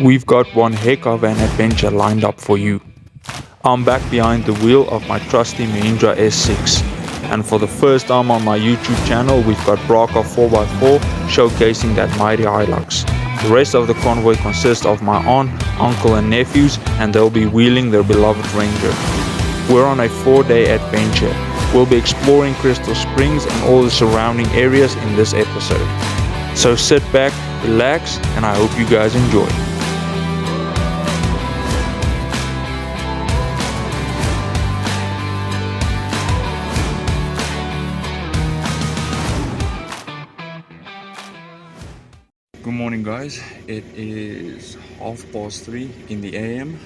We've got one heck of an adventure lined up for you. I'm back behind the wheel of my trusty Mahindra S6, and for the first time on my YouTube channel we've got Braka 4x4 showcasing that mighty Hilux. The rest of the convoy consists of my aunt, uncle and nephews, and they'll be wheeling their beloved Ranger. We're on a 4-day adventure. We'll be exploring Crystal Springs and all the surrounding areas in this episode. So sit back, relax, and I hope you guys enjoy. Good morning guys, it is 3:30 in the AM.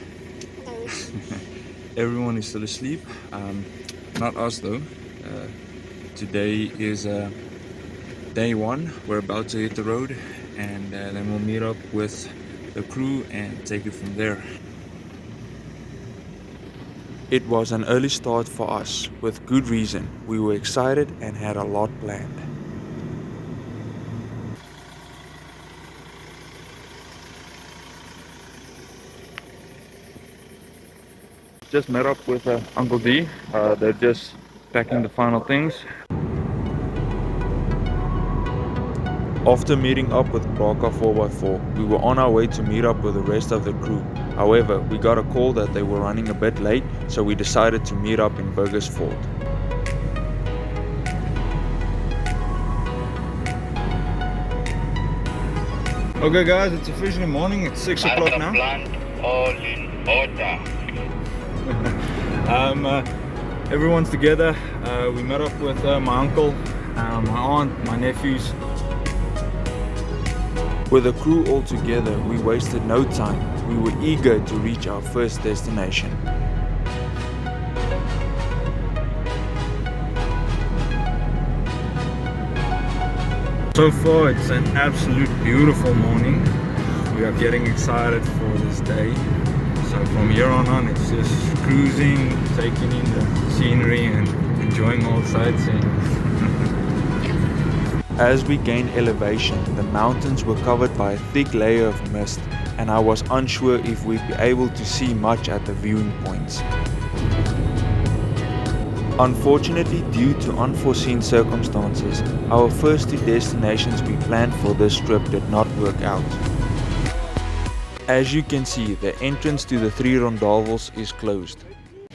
Everyone is still asleep, not us though. Today is day one. We're about to hit the road and then we'll meet up with the crew and take it from there. It was an early start for us, with good reason. We were excited and had a lot planned. Just met up with Uncle D. They're just packing the final things. After meeting up with Braka 4x4, we were on our way to meet up with the rest of the crew. However, we got a call that they were running a bit late, so we decided to meet up in Burgersford. Okay guys, it's officially morning, it's 6 o'clock now. All in order. Everyone's together. We met up with my uncle, my aunt, my nephews. With the crew all together, we wasted no time. We were eager to reach our first destination. So far, it's an absolute beautiful morning. We are getting excited for this day. So from here on, it's just cruising, taking in the scenery and enjoying all sightseeing. As we gained elevation, the mountains were covered by a thick layer of mist, and I was unsure if we'd be able to see much at the viewing points. Unfortunately, due to unforeseen circumstances, our first two destinations we planned for this trip did not work out. As you can see, the entrance to the three rondavels is closed.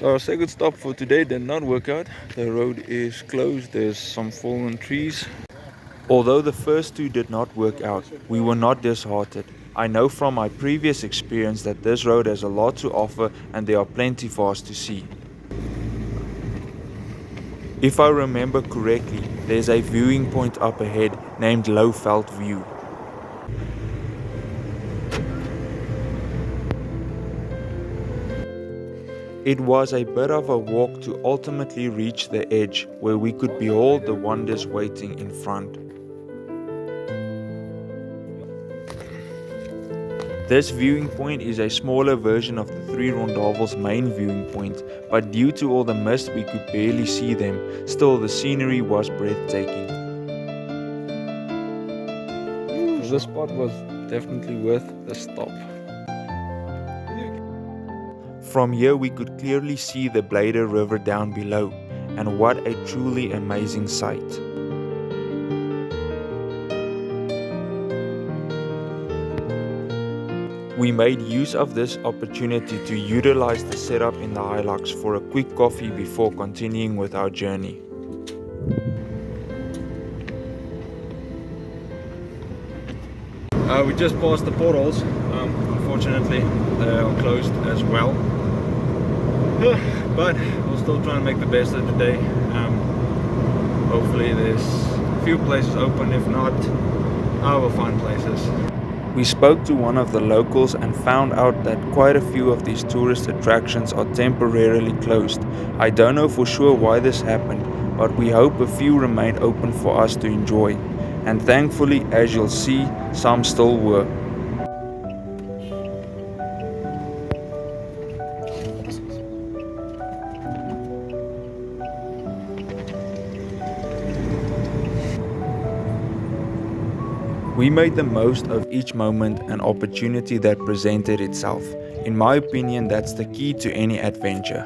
Our second stop for today did not work out. The road is closed, there's some fallen trees. Although the first two did not work out, we were not disheartened. I know from my previous experience that this road has a lot to offer and there are plenty for us to see. If I remember correctly, there's a viewing point up ahead named Lowveld View. It was a bit of a walk to ultimately reach the edge where we could behold the wonders waiting in front. This viewing point is a smaller version of the three rondavel's main viewing point, but due to all the mist we could barely see them. Still, the scenery was breathtaking. This spot was definitely worth the stop. From here we could clearly see the Blader River down below, and what a truly amazing sight. We made use of this opportunity to utilize the setup in the Hilux for a quick coffee before continuing with our journey. We just passed the portals. Unfortunately, they are closed as well. But we'll still try and make the best of the day. Hopefully there's a few places open. If not, I will find places. We spoke to one of the locals and found out that quite a few of these tourist attractions are temporarily closed. I don't know for sure why this happened, but we hope a few remain open for us to enjoy. And thankfully, as you'll see, some still were. We We made the most of each moment and opportunity that presented itself. In my opinion, that's the key to any adventure.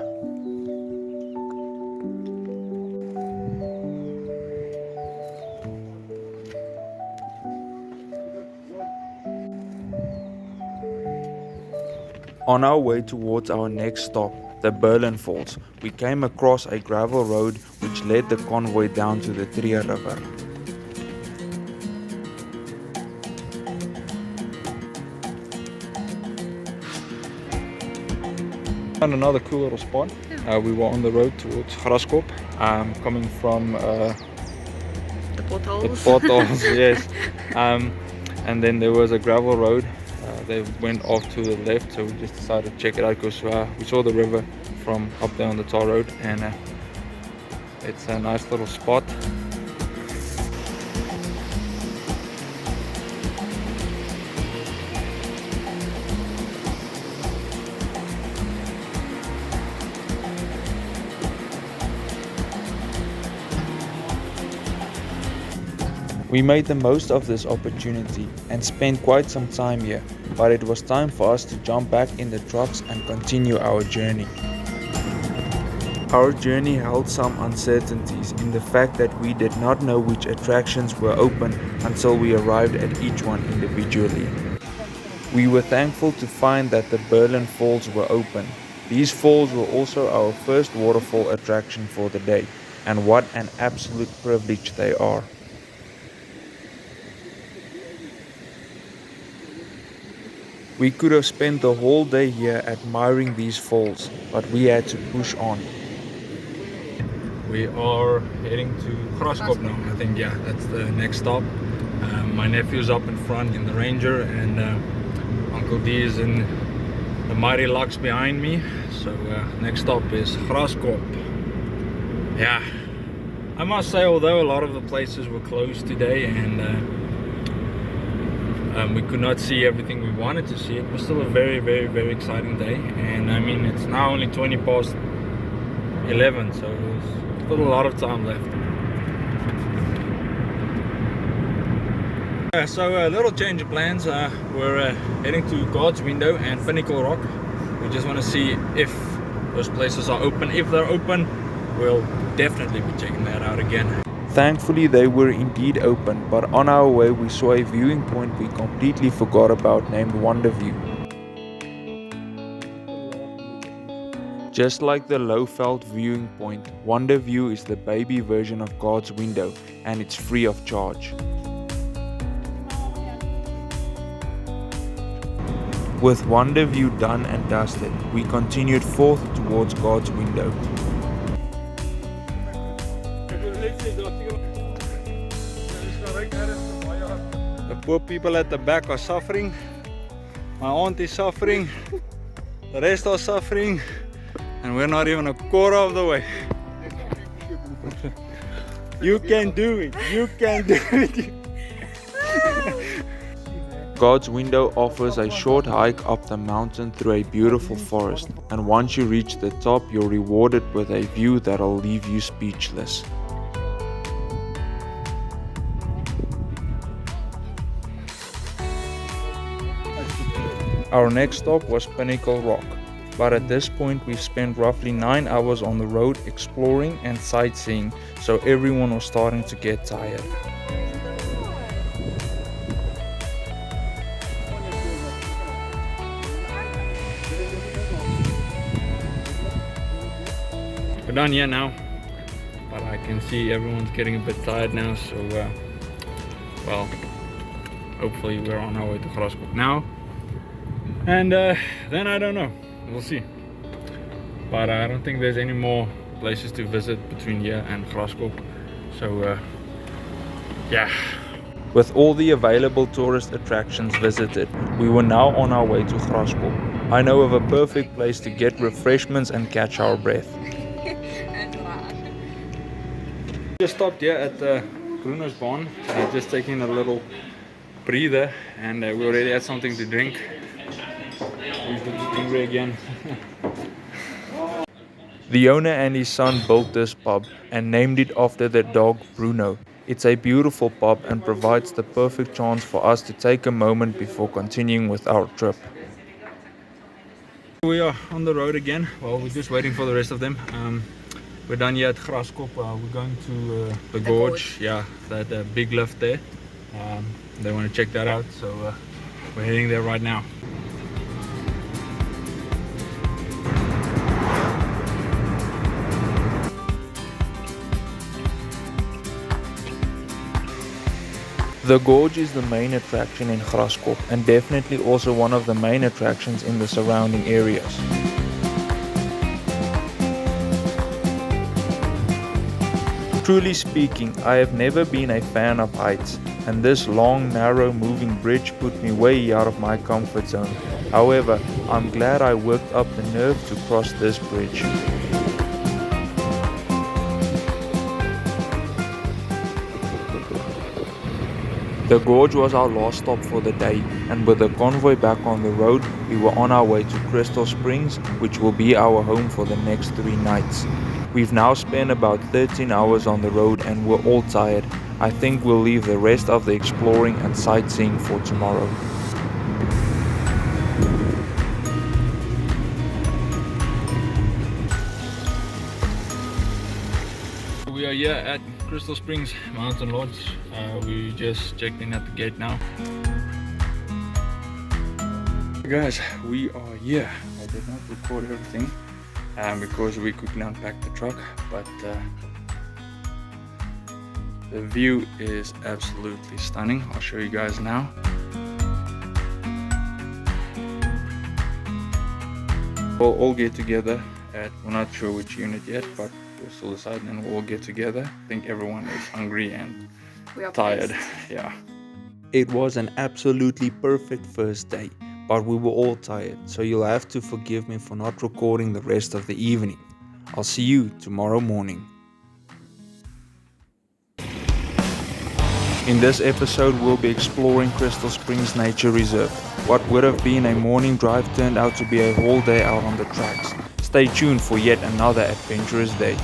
On our way towards our next stop, the Berlin Falls, we came across a gravel road which led the convoy down to the Trier River. Found another cool little spot. We were on the road towards Graskop, coming from The potholes. the potholes, yes. And then there was a gravel road. They went off to the left, so we just decided to check it out because we saw the river from up there on the tar road, and it's a nice little spot. We made the most of this opportunity and spent quite some time here, but it was time for us to jump back in the trucks and continue our journey. Our journey held some uncertainties in the fact that we did not know which attractions were open until we arrived at each one individually. We were thankful to find that the Berlin Falls were open. These falls were also our first waterfall attraction for the day, and what an absolute privilege they are. We could have spent the whole day here admiring these falls, but we had to push on. We are heading to Graskop now. I think, yeah, that's the next stop. My nephew's up in front in the Ranger, and Uncle D is in the mighty Lux behind me. So next stop is Graskop. Yeah, I must say, although a lot of the places were closed today and we could not see everything we wanted to see, it was still a very, very, very exciting day. And I mean, it's now only 20 past 11, so there's still a lot of time left. So a little change of plans. We're heading to God's Window and Pinnacle Rock. We just want to see if those places are open. If they're open, we'll definitely be checking that out again. Thankfully, they were indeed open, but on our way we saw a viewing point we completely forgot about named Wonder View. Just like the Lowveld viewing point, Wonder View is the baby version of God's Window, and it's free of charge. With Wonder View done and dusted, we continued forth towards God's Window. The poor people at the back are suffering. My aunt is suffering. The rest are suffering. And we're not even a quarter of the way. You can do it. You can do it. God's Window offers a short hike up the mountain through a beautiful forest. And once you reach the top, you're rewarded with a view that'll leave you speechless. Our next stop was Pinnacle Rock, but at this point we've spent roughly 9 hours on the road exploring and sightseeing, so everyone was starting to get tired. We're done here now, but I can see everyone's getting a bit tired now, so well, hopefully we're on our way to Graskop now. And then I don't know, we'll see. But I don't think there's any more places to visit between here and Graskop. So yeah. With all the available tourist attractions visited, we were now on our way to Graskop. I know of a perfect place to get refreshments and catch our breath. Just stopped here at the Bruno's Barn, just taking a little breather, and we already had something to drink. He's hungry again. The owner and his son built this pub and named it after the dog Bruno. It's a beautiful pub and provides the perfect chance for us to take a moment before continuing with our trip. We are on the road again. Well, we're just waiting for the rest of them. We're done here at Graskop. We're going to the gorge. Yeah, that big lift there. They want to check that out, so we're heading there right now. The gorge is the main attraction in Graskop and definitely also one of the main attractions in the surrounding areas. Truly speaking, I have never been a fan of heights, and this long, narrow, moving bridge put me way out of my comfort zone. However, I'm glad I worked up the nerve to cross this bridge. The gorge was our last stop for the day, and with the convoy back on the road, we were on our way to Crystal Springs, which will be our home for the next 3 nights. We've now spent about 13 hours on the road and we're all tired. I think we'll leave the rest of the exploring and sightseeing for tomorrow. We are here at Crystal Springs Mountain Lodge. We just checked in at the gate now. Guys, we are here. I did not record everything because we couldn't unpack the truck, but the view is absolutely stunning. I'll show you guys now. We'll all get together at, we're not sure which unit yet, but we're still deciding, and we'll all get together. I think everyone is hungry and tired. Yeah. It was an absolutely perfect first day, but we were all tired, so you'll have to forgive me for not recording the rest of the evening. I'll see you tomorrow morning. In this episode, we'll be exploring Crystal Springs Nature Reserve. What would have been a morning drive turned out to be a whole day out on the tracks. Stay tuned for yet another adventurous day.